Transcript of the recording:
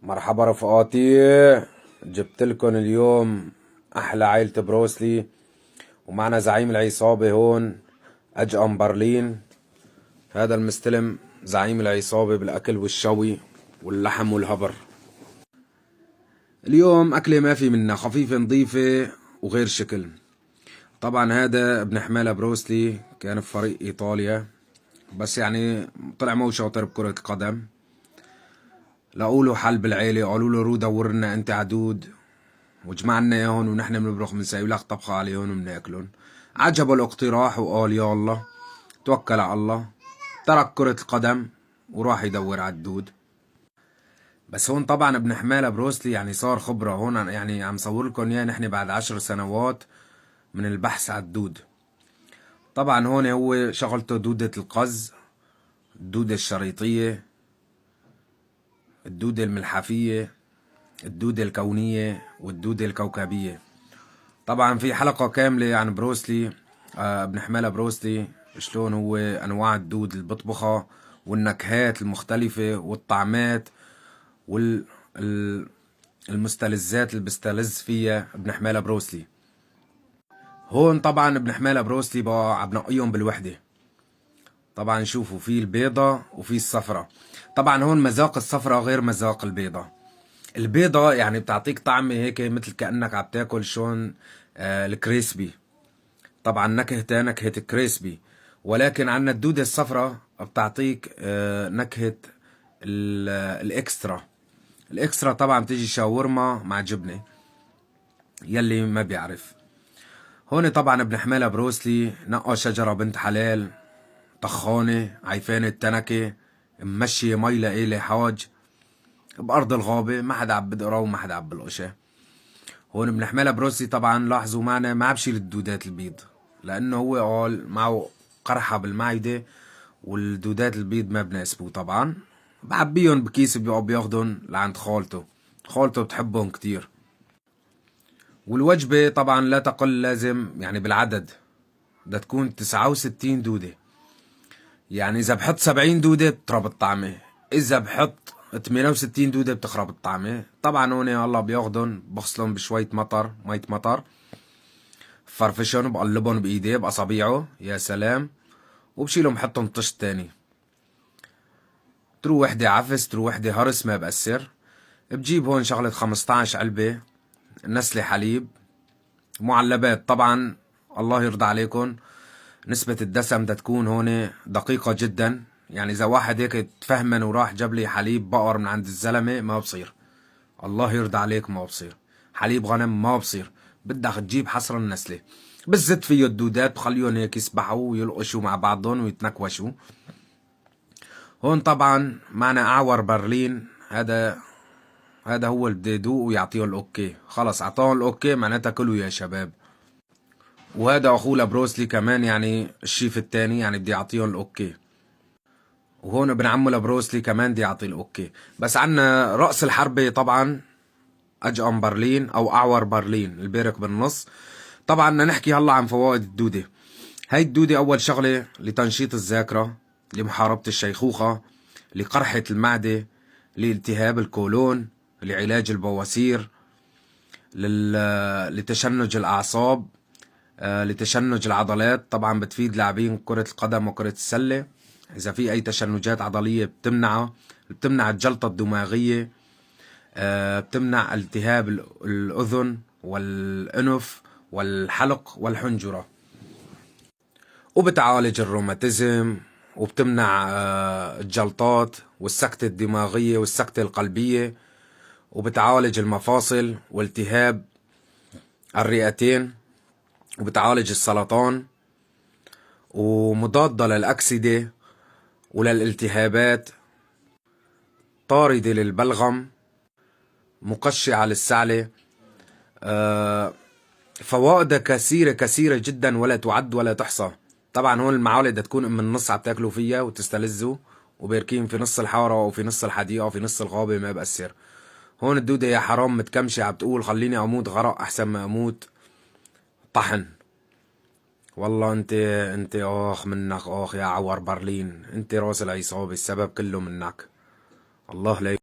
مرحبا رفقاتي. جبت لكم اليوم احلى عيلة بروسلي، ومعنا زعيم العصابة هون اجقم برلين. هذا المستلم زعيم العصابة بالاكل والشوي واللحم والهبر. اليوم اكلة ما في منها، خفيفة نظيفة وغير شكل. طبعا هذا ابن حمالة بروسلي، كان في فريق ايطاليا، بس يعني طلع مو شاطر بكرة القدم. لقوا له حل بالعيلة، قالوا له رو دور لنا انت عدود وجمعنا اياهم ونحن بنبرخ بنسوي لك طبخة عليهم وبناكلهم. عجبه الاقتراح وقال يلا توكل على الله، ترك كرة القدم وراح يدور على الدود. بس هون طبعا ابن حمالة بروسلي يعني صار خبرة هون، يعني عم صور لكم اياه نحن بعد 10 سنوات من البحث على الدود. طبعا هون هو شغلته دودة القز، الدودة الشريطية، الدودة الملحفية، الدودة الكونية والدودة الكوكبية. طبعا في حلقة كاملة عن بروسلي، ابن حمالة بروسلي، شلون هو انواع الدود اللي بطبخها والنكهات المختلفة والطعمات والمستلزات اللي بيستلذ فيها ابن حمالة بروسلي. هون طبعا ابن حمالة بروسلي بقى عم نقيهم بالوحدة. طبعا شوفوا في البيضة وفي الصفرة. طبعا هون مذاق الصفرة غير مذاق البيضة. البيضة يعني بتعطيك طعمة هيك مثل كأنك عم تاكل شون الكريسبي. طبعا نكهتها نكهة كريسبي، ولكن عنا الدودة الصفراء بتعطيك نكهة الاكسترا. الاكسترا طبعا بتيجي شاورما مع جبنة، يلي ما بيعرف. هون طبعا ابن حمالة بروسلي نقى شجرة بنت حلال طخانة عيفانة التنكة، ممشية مي لإلي حاج بأرض الغابة، ما حدا عم بدقرا وما حدا عم بلقشة. هون ابن حمالة بروسلي طبعا لاحظوا معنا ما بشيل الدودات البيض، لأنه هو قال معه قرحة بالمعدة والدودات البيض ما بناسبه. طبعا بعبيهم بكيس بياخدهم لعند خالته بتحبهم كتير. والوجبة طبعا لا تقل لازم يعني بالعدد، بدها تكون 69 دودة. يعني إذا بحط 70 دودة بتخرب الطعمة، إذا بحط 68 دودة بتخرب الطعمة. طبعا هون الله بياخدهم بغسلهم بشوية مطر، مية مطر، فرفشهم بقلبهم بإيديه بأصابيعه، يا سلام، وبشيلهم بحطهم طشت تاني. تروح وحدة عفس، تروح وحدة هرس، ما بأثر. بجيب هون شغلة 15 علبة نسلة حليب، معلبات طبعا، الله يرضى عليكم. نسبة الدسم بدها تكون هون دقيقة جدا. يعني إذا واحد هيك تفهمن وراح جاب لي حليب بقر من عند الزلمة ما بصير، الله يرضى عليك، ما بصير. حليب غنم ما بصير، بدك تجيب حصر النسلة. بزت فيه الدودات بخليهم هيك يسبحوا ويلقشوا مع بعضهم ويتنكوشوا. هون طبعا معنا اعور برلين، هذا هو اللي بده يدوق ويعطيه الاوكي. خلص اعطاهم الاوكي معناتها كلوا يا شباب. وهذا اخوه لبروسلي كمان، يعني الشيف الثاني، يعني بدي يعطيهم الاوكي. وهون ابن عمه لبروسلي كمان بدي يعطي الاوكي. بس عنا رأس الحربة طبعا اجقم برلين او اعور برلين البارك بالنص. طبعا بدنا نحكي هلا عن فوائد الدودة. هاي الدودة اول شغلة لتنشيط الذاكرة، لمحاربة الشيخوخة، لقرحة المعدة، لالتهاب الكولون، لعلاج البواسير، لتشنج الأعصاب، لتشنج العضلات. طبعا بتفيد لاعبين كرة القدم وكرة السلة، إذا في أي تشنجات عضلية بتمنعها، بتمنع الجلطة الدماغية، بتمنع التهاب الأذن والأنف والحلق والحنجرة، وبتعالج الروماتيزم، وبتمنع الجلطات والسكتة الدماغية والسكتة القلبية، وبتعالج المفاصل والتهاب الرئتين، وبتعالج السرطان، ومضادة للأكسدة وللالتهابات، طاردة للبلغم، مقشعة للسعلة. فوائدها كثيرة كثيرة جدا ولا تعد ولا تحصى. طبعا هون المعالق بدها تكون من النص عم تاكلوا فيها وتستلذوا، وباركين في نص الحارة او في نص الحديقة او في نص الغابة ما بأثر. هون الدودة يا حرام متكمشة عم تقول خليني اموت غرق احسن ما اموت طحن. والله انت اخ منك، اخ يا عور برلين، انت راس العصابة، السبب كله منك. الله لا